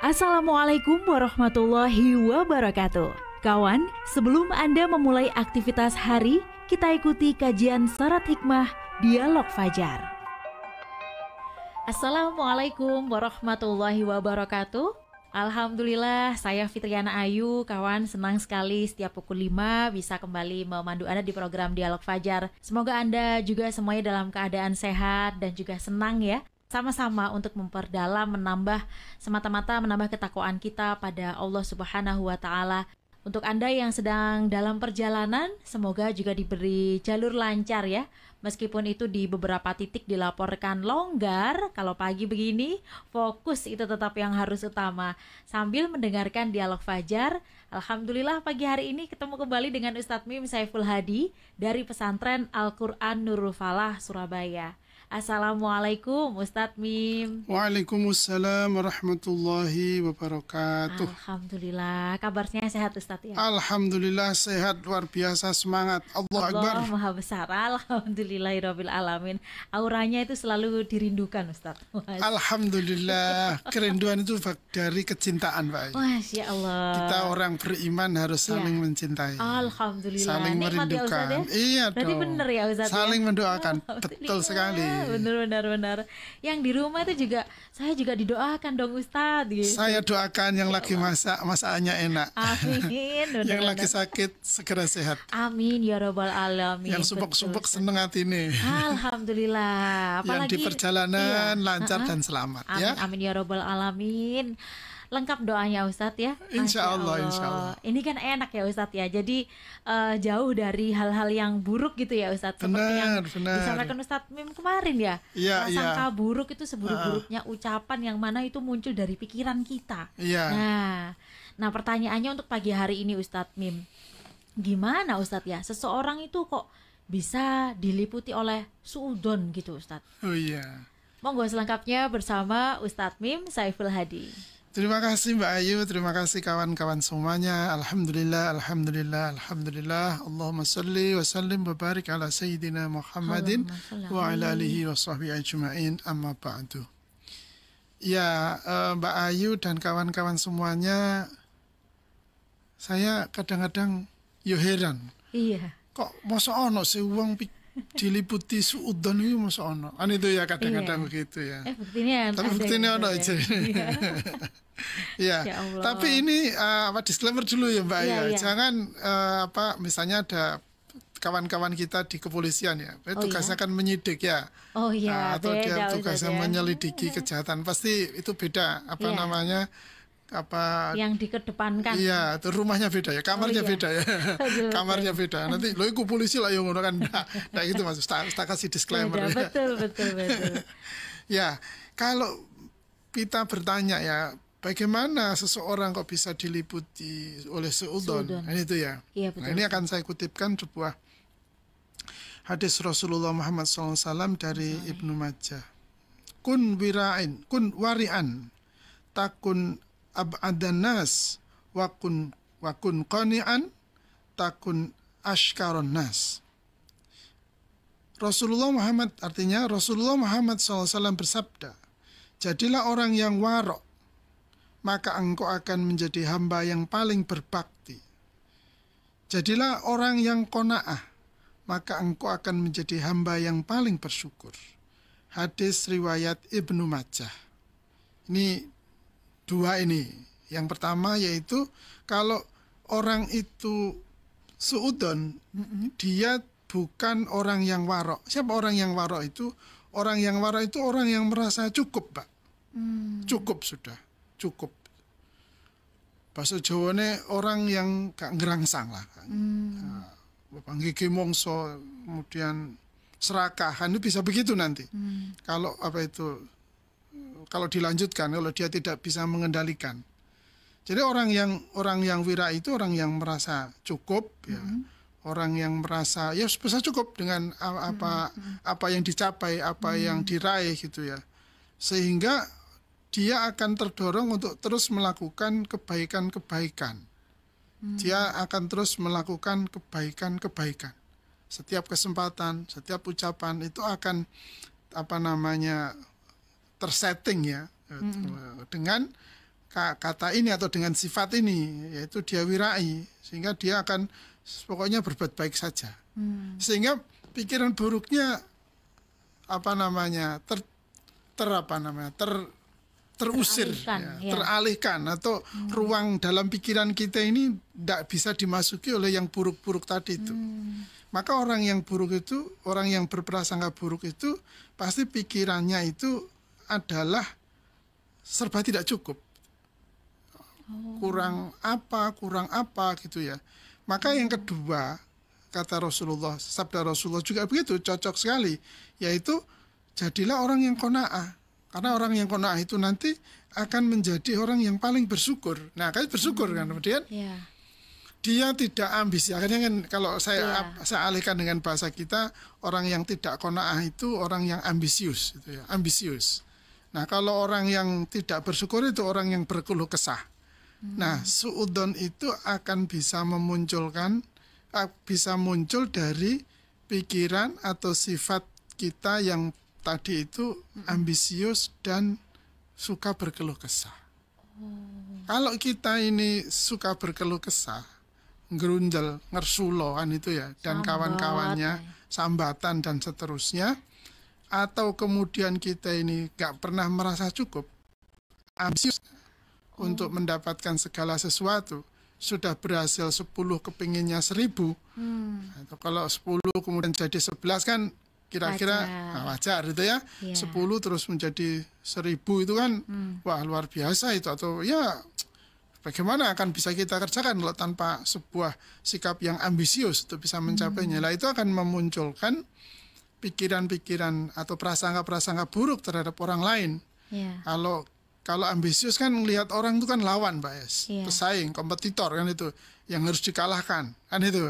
Assalamualaikum warahmatullahi wabarakatuh. Kawan, sebelum Anda memulai aktivitas hari, kita ikuti kajian syarat hikmah Dialog Fajar. Assalamualaikum warahmatullahi wabarakatuh. Alhamdulillah, saya Fitriana Ayu, kawan, senang sekali setiap pukul 5 bisa kembali memandu Anda di program Dialog Fajar. Semoga Anda juga semuanya dalam keadaan sehat dan juga senang ya. Sama-sama untuk memperdalam, semata-mata menambah ketakwaan kita pada Allah Subhanahu wa Ta'ala. Untuk Anda yang sedang dalam perjalanan, semoga juga diberi jalur lancar ya. Meskipun itu di beberapa titik dilaporkan longgar, kalau pagi begini, fokus itu tetap yang harus utama. Sambil mendengarkan Dialog Fajar, Alhamdulillah pagi hari ini ketemu kembali dengan Ustadz Mim Saiful Hadi dari Pesantren Al-Quran Nurul Falah, Surabaya. Assalamualaikum Ustadz Mim. Waalaikumsalam warahmatullahi wabarakatuh. Alhamdulillah, kabarnya sehat Ustadz ya? Alhamdulillah sehat, luar biasa, semangat. Allah Akbar. Allah Maha Besar, alhamdulillahirabbil alamin. Auranya itu selalu dirindukan Ustadz. Alhamdulillah, kerinduan itu dari kecintaan Pak. Masya Allah. Kita orang beriman harus saling mencintai. Alhamdulillah. Saling merindukan. Ya, iya dong. Berarti benar ya Ustadz. Saling mendoakan, betul sekali. Benar. Yang di rumah itu juga, saya juga didoakan dong Ustadz gitu. Saya doakan yang lagi masakannya enak. Amin. Yang lagi sakit segera sehat. Amin ya robbal alamin. Yang sumpek-sumpek seneng hati ini. Alhamdulillah. Apalagi yang di perjalanan lancar dan selamat. Amin, ya. Amin ya robbal alamin. Lengkap doanya Ustadz ya. Insya Allah. Ini kan enak ya Ustadz ya. Jadi jauh dari hal-hal yang buruk gitu ya Ustadz. Seperti yang disampaikan Ustadz Mim kemarin ya. Prasangka buruk itu seburuk-buruknya ucapan yang mana itu muncul dari pikiran kita. Nah pertanyaannya untuk pagi hari ini Ustadz Mim, gimana Ustadz ya, seseorang itu kok bisa diliputi oleh suudzon gitu Ustadz? Oh iya. Monggo selengkapnya bersama Ustadz Mim Saiful Hadi. Terima kasih Mbak Ayu, terima kasih kawan-kawan semuanya. Alhamdulillah. Allahumma salli wa sallim wa barik ala Sayyidina Muhammadin wa ala alihi wa sahbihi ajma'in, amma ba'du. Ya, Mbak Ayu dan kawan-kawan semuanya, saya kadang-kadang heran. Iya. Kok masa ono sih uang diliputi suudzon itu masa ono? Kan itu ya kadang-kadang begitu ya. Tapi buktinya ono aja. Ya, tapi ini disclaimer dulu ya Mbak ya. Jangan misalnya ada kawan-kawan kita di kepolisian ya, tugasnya kan menyidik ya. Atau dia tugasnya menyelidiki kejahatan, pasti itu beda namanya yang dikedepankan. Iya, itu rumahnya beda ya, kamarnya beda ya. Kamarnya beda. Nanti lo ikut polisi lah yang kan enggak gitu Mas. Tak kasih disclaimer ya. Betul. Ya, kalau kita bertanya ya, bagaimana seseorang kok bisa diliputi oleh suudzon? Nah, itu ya. Iya, betul. Nah, ini akan saya kutipkan sebuah hadis Rasulullah Muhammad SAW dari Ibnu Majah. Kun wari'an takun ab'adan nas wa kun qani'an takun ashkaron nas. Rasulullah Muhammad SAW bersabda, jadilah orang yang warok, maka engkau akan menjadi hamba yang paling berbakti. Jadilah orang yang qanaah, maka engkau akan menjadi hamba yang paling bersyukur. Hadis riwayat Ibnu Majah. Ini dua ini. Yang pertama yaitu kalau orang itu suudzon, dia bukan orang yang warok. Siapa orang yang warok itu? Orang yang warok itu orang yang merasa cukup, Pak. Cukup sudah, cukup. Bahasa Jawane orang yang gak ngerangsang lah. Panggil mongso, kemudian serakahan, itu bisa begitu nanti. Kalau kalau dilanjutkan, kalau dia tidak bisa mengendalikan. Jadi orang yang wira itu orang yang merasa cukup, ya. Orang yang merasa ya bisa cukup dengan apa yang dicapai, apa yang diraih gitu ya. Sehingga dia akan terdorong untuk terus melakukan kebaikan-kebaikan. Dia akan terus melakukan kebaikan-kebaikan. Setiap kesempatan, setiap ucapan itu akan tersetting ya dengan kata ini atau dengan sifat ini, yaitu dia wirai, sehingga dia akan pokoknya berbuat baik saja. Sehingga pikiran buruknya terusir, teralihkan atau ruang dalam pikiran kita ini tidak bisa dimasuki oleh yang buruk-buruk tadi itu. Maka orang yang buruk itu, orang yang berprasangka buruk itu pasti pikirannya itu adalah serba tidak cukup. Kurang apa gitu ya. Maka yang kedua, kata Rasulullah, sabda Rasulullah juga begitu, cocok sekali, yaitu jadilah orang yang qanaah. Karena orang yang qanaah itu nanti akan menjadi orang yang paling bersyukur. Nah, kan bersyukur kan kemudian. Dia tidak ambisi. Akhirnya kan kalau saya alihkan dengan bahasa kita, orang yang tidak qanaah itu orang yang ambisius gitu ya, ambisius. Nah, kalau orang yang tidak bersyukur itu orang yang berkeluh kesah. Nah, suudzon itu akan bisa muncul dari pikiran atau sifat kita yang tadi itu ambisius dan suka berkeluh kesah. Kalau kita ini suka berkeluh kesah, ngerunjel, ngersulo kan itu ya, dan kawan-kawannya, sambatan dan seterusnya, atau kemudian kita ini gak pernah merasa cukup, ambisius untuk mendapatkan segala sesuatu, sudah berhasil 10 kepinginnya 1000, atau kalau 10 kemudian jadi 11 kan kira-kira wajar gitu ya. 10 terus menjadi 1000 itu kan wah luar biasa itu, atau ya bagaimana akan bisa kita kerjakan kalau tanpa sebuah sikap yang ambisius untuk bisa mencapainya. Lah itu akan memunculkan pikiran-pikiran atau prasangka-prasangka buruk terhadap orang lain. Kalau ambisius kan melihat orang itu kan lawan, Mbak Es, pesaing, kompetitor kan itu, yang harus dikalahkan kan itu.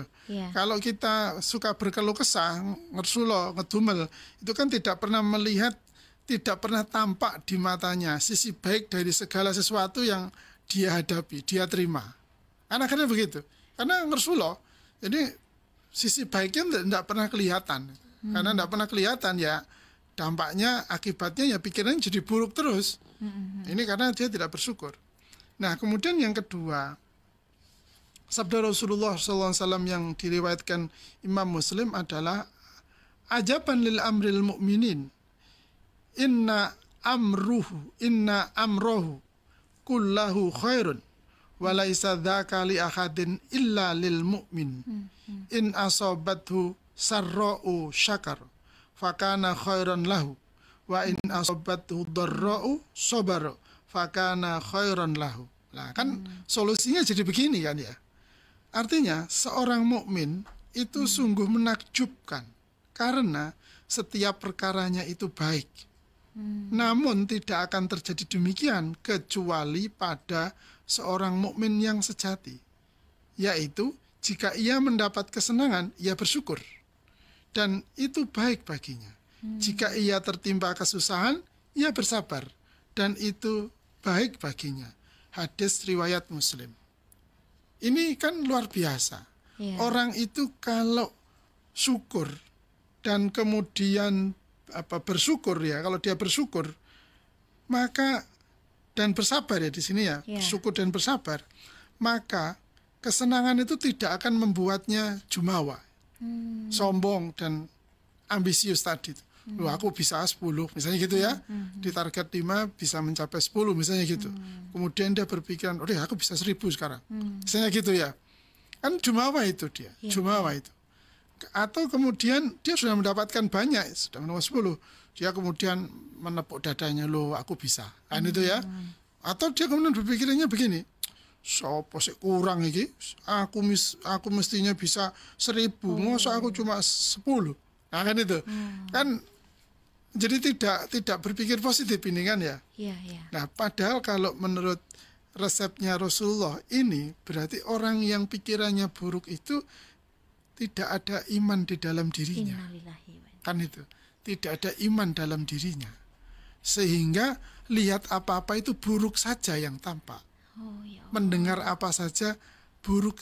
Kalau kita suka berkeluh kesah, ngersulo, ngedumel, itu kan tidak pernah melihat, tidak pernah tampak di matanya sisi baik dari segala sesuatu yang dia hadapi, dia terima. Akhirnya begitu. Karena ngersulo, jadi sisi baiknya tidak pernah kelihatan. Karena tidak pernah kelihatan ya, dampaknya, akibatnya ya pikirannya jadi buruk terus. Ini karena dia tidak bersyukur. Nah, kemudian yang kedua, sabda Rasulullah SAW yang diriwayatkan Imam Muslim adalah ajaban lil amril mu'minin inna amrohu kullahu khairun walaysa dzaka li ahadin illa lil mu'min in asabathu sarra'u syakar fakana khairan lahu wa in asabathu dharra'u sabar fakana khairan lahu. Nah, kan solusinya jadi begini kan ya. Artinya seorang mukmin itu sungguh menakjubkan karena setiap perkaranya itu baik. Namun tidak akan terjadi demikian kecuali pada seorang mukmin yang sejati, yaitu jika ia mendapat kesenangan, ia bersyukur dan itu baik baginya. Jika ia tertimpa kesusahan, ia bersabar dan itu baik baginya. Hadis riwayat Muslim. Ini kan luar biasa. Orang itu kalau syukur dan kemudian bersyukur ya, kalau dia bersyukur maka dan bersabar ya di sini ya, bersyukur dan bersabar, maka kesenangan itu tidak akan membuatnya jumawa, sombong dan ambisius tadi. Loh, aku bisa 10 misalnya gitu ya, di target 5 bisa mencapai 10 misalnya gitu. Kemudian dia berpikiran, oh aku bisa 1000 sekarang, misalnya gitu ya, kan jumawa itu dia, jumawa itu. Atau kemudian dia sudah mendapatkan banyak, sudah mendapat 10, dia kemudian menepuk dadanya, loh aku bisa, kan itu ya. Atau dia kemudian berpikirannya begini, sopo sih kurang iki, aku mestinya bisa 1000, masa aku cuma 10. Nah kan itu, kan jadi tidak berpikir positif ini kan ya. Nah padahal kalau menurut resepnya Rasulullah ini berarti orang yang pikirannya buruk itu tidak ada iman di dalam dirinya. Kan itu, tidak ada iman dalam dirinya. Sehingga lihat apa-apa itu buruk saja yang tampak. Mendengar apa saja buruk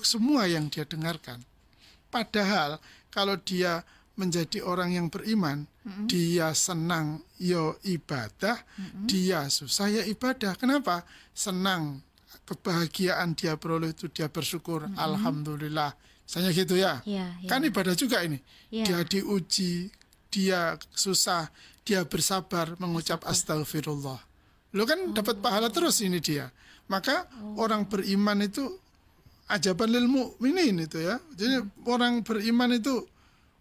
semua yang dia dengarkan. Padahal kalau dia menjadi orang yang beriman, dia senang yo ibadah, dia susah ya ibadah. Kenapa? Senang, kebahagiaan dia peroleh itu dia bersyukur, alhamdulillah. Misalnya gitu ya. Kan ibadah juga ini. Dia diuji, dia susah, dia bersabar mengucap astagfirullah. Lo kan dapat pahala terus ini dia. Maka orang beriman itu ajaban lil mu'minin itu ya. Jadi orang beriman itu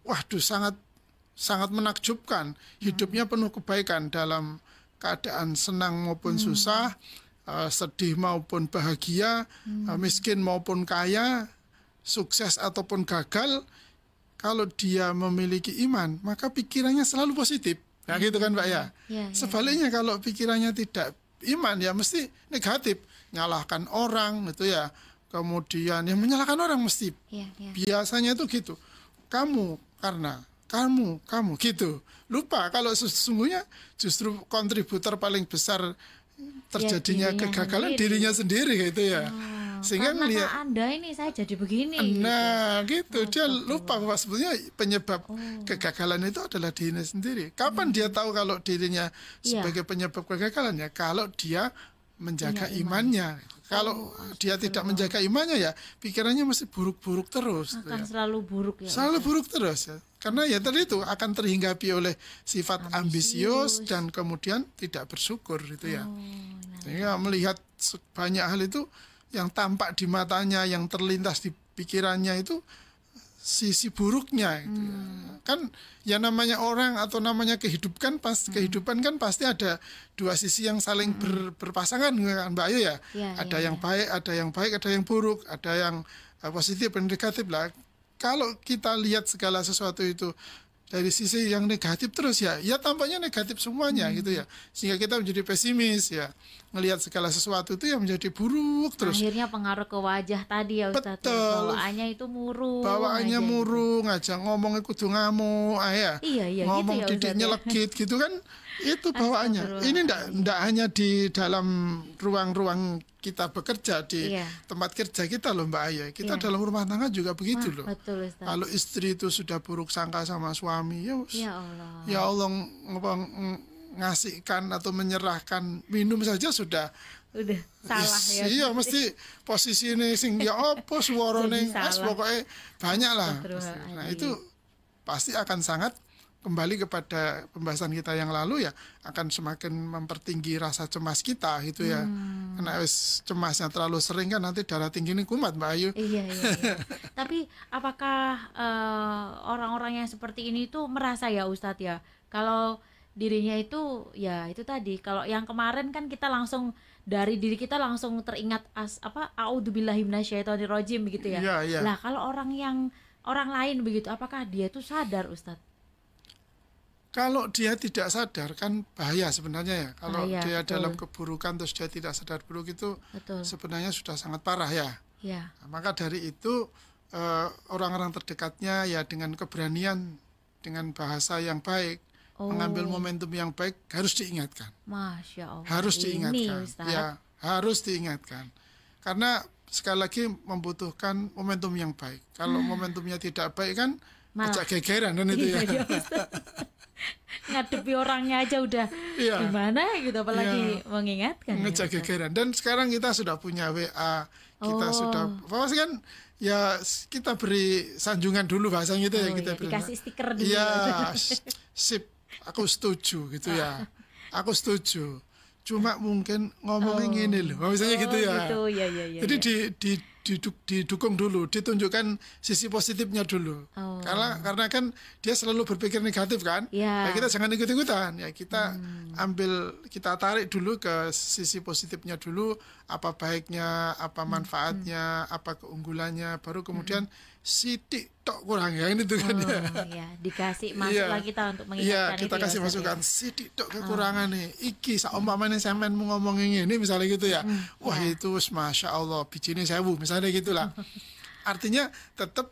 waduh sangat menakjubkan. Hidupnya penuh kebaikan dalam keadaan senang maupun susah, sedih maupun bahagia, miskin maupun kaya, sukses ataupun gagal. Kalau dia memiliki iman, maka pikirannya selalu positif. Nah gitu kan Mbak ya. Sebaliknya kalau pikirannya tidak iman ya mesti negatif, nyalahkan orang itu ya. Kemudian yang menyalahkan orang mesti biasanya itu gitu. Kamu karena kamu gitu. Lupa kalau sesungguhnya justru kontributor paling besar terjadinya kegagalan dirinya sendiri gitu ya. Sehingga ngelihat Anda ini saya jadi begini. Nah, gitu. Dia lupa bahwa sebetulnya penyebab kegagalan itu adalah dirinya sendiri. Kapan dia tahu kalau dirinya sebagai penyebab kegagalan ya? Kalau dia menjaga imannya. Kalau dia tidak menjaga imannya ya pikirannya mesti buruk-buruk terus. Akan selalu buruk ya. Selalu buruk terus ya. Karena ya tadi itu akan terhinggapi oleh sifat ambisius dan kemudian tidak bersyukur gitu ya. Sehingga melihat banyak hal itu yang tampak di matanya, yang terlintas di pikirannya itu sisi buruknya gitu. Kan ya namanya orang atau namanya kehidupan kan pasti ada dua sisi yang saling berpasangan kan Mbak Ayu ya. Ada yang baik, ada yang buruk, ada yang positif dan negatif lah. Kalau kita lihat segala sesuatu itu dari sisi yang negatif terus ya tampaknya negatif semuanya gitu ya. Sehingga kita menjadi pesimis ya. Ngelihat segala sesuatu itu yang menjadi buruk terus. Akhirnya pengaruh ke wajah tadi ya Ustaz. Betul. Bawaannya itu murung. Bawaannya murung aja, ngomongnya kudu ngamuk, ya. Ngomong gitu ya, didik nyelekit gitu kan. Itu bawaannya. Ini ndak hanya di dalam ruang-ruang kita bekerja di tempat kerja kita loh Mbak Ayu. Kita dalam rumah tangga juga begitu loh. Betul, Ustaz. Kalau istri itu sudah buruk sangka sama suami, ya Allah ngasihkan atau menyerahkan minum saja sudah salah ya. Iya mesti posisi ini sing ya apa suarane pokoknya banyak lah. Nah itu pasti akan sangat kembali kepada pembahasan kita yang lalu ya akan semakin mempertinggi rasa cemas kita gitu ya. Karena cemasnya terlalu sering kan nanti darah tinggi ini kumat Mbak Ayu. Iya. Tapi apakah orang-orang yang seperti ini tuh merasa ya Ustadz ya kalau dirinya itu ya itu tadi kalau yang kemarin kan kita langsung dari diri kita langsung teringat a'udzubillahi minasyaitonirrajim begitu ya. Lah kalau orang lain begitu apakah dia itu sadar Ustadz? Kalau dia tidak sadar kan bahaya sebenarnya ya. Kalau dia dalam keburukan terus dia tidak sadar buruk itu sebenarnya sudah sangat parah ya. Nah, maka dari itu orang-orang terdekatnya ya dengan keberanian dengan bahasa yang baik mengambil momentum yang baik harus diingatkan. Masya Allah. Harus diingatkan. Ya, harus diingatkan. Karena sekali lagi membutuhkan momentum yang baik. Kalau momentumnya tidak baik kan ajak gegeran kan itu ya. Ngadepi orangnya aja udah gimana gitu apalagi mengingatkan. Ngejak gegeran. Dan sekarang kita sudah punya WA, kita sudah pasti kan ya kita beri sanjungan dulu bahasanya gitu ya kita beri. Dikasih stiker dulu. Ya, sip. Aku setuju gitu ya. Aku setuju. Cuma mungkin ngomongin ini loh. Misalnya gitu ya. Gitu, ya. Jadi didukung dulu, ditunjukkan sisi positifnya dulu. Karena kan dia selalu berpikir negatif kan. Ya kita jangan ikut-ikutan. Ya kita kita tarik dulu ke sisi positifnya dulu, apa baiknya, apa manfaatnya, apa keunggulannya, baru kemudian sidik tok kurang ya ini tuh kan. Dikasih masukan kita untuk mengingatkan kita kasih masukan sidik tok kekurangan nih. Iki saumpamane sampean mau ngomongin ini misalnya gitu ya. Itu masya Allah bijine 1000 misalnya gitulah. Artinya tetap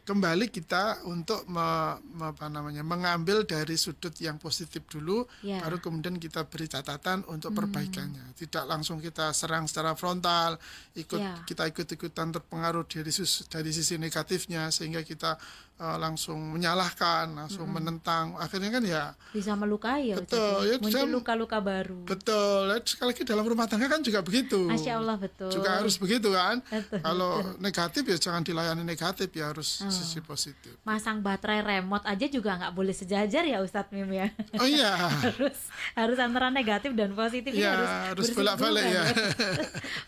kembali kita untuk mengambil dari sudut yang positif dulu, baru kemudian kita beri catatan untuk perbaikannya. Tidak langsung kita serang secara frontal, kita ikut-ikutan terpengaruh dari sisi negatifnya, sehingga kita langsung menyalahkan, langsung menentang. Akhirnya kan ya bisa melukai, betul, muncul luka-luka baru. Betul. Sekali lagi dalam rumah tangga kan juga begitu. Masya Allah, betul. Juga harus begitu kan. Betul, kalau negatif ya jangan dilayani negatif, ya harus sisi positif. Masang baterai remote aja juga nggak boleh sejajar ya Ustadz Mim ya. Oh iya. harus antara negatif dan positif ya, harus bolak-balik ya.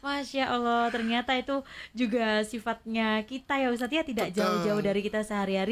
Masya Allah, ternyata itu juga sifatnya kita ya Ustadz ya, tidak jauh-jauh dari kita sehari-hari.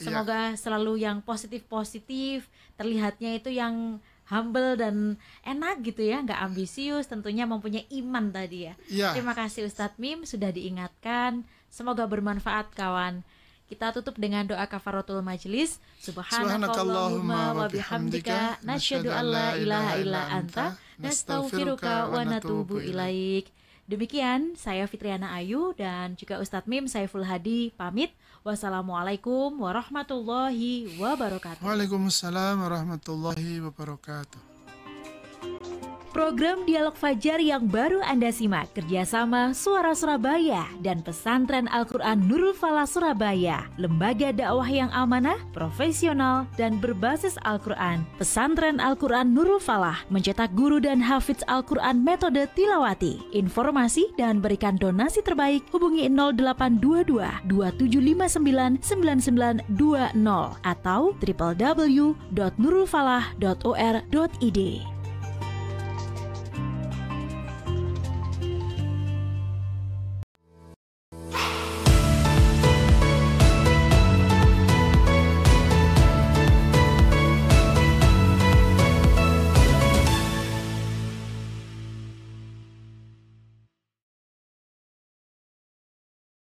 Semoga selalu yang positif-positif, terlihatnya itu yang humble dan enak gitu ya, nggak ambisius, tentunya mempunyai iman tadi ya. Terima kasih Ustadz Mim sudah diingatkan, semoga bermanfaat kawan. Kita tutup dengan doa kafaratul majlis. Subhanakallahumma wa bihamdika nasyhadu an la ilaha illa anta nastaghfiruka wa natubu ilaik. Demikian saya Fitriana Ayu dan juga Ustadz Mim Saiful Hadi pamit. Wassalamualaikum warahmatullahi wabarakatuh. Waalaikumsalam warahmatullahi wabarakatuh. Program Dialog Fajar yang baru Anda simak kerjasama Suara Surabaya dan Pesantren Al-Quran Nurul Falah Surabaya, lembaga dakwah yang amanah, profesional, dan berbasis Al-Quran. Pesantren Al-Quran Nurul Falah mencetak guru dan hafidz Al-Quran metode tilawati. Informasi dan berikan donasi terbaik hubungi 0822 2759 9920 atau www.nurulfalah.or.id.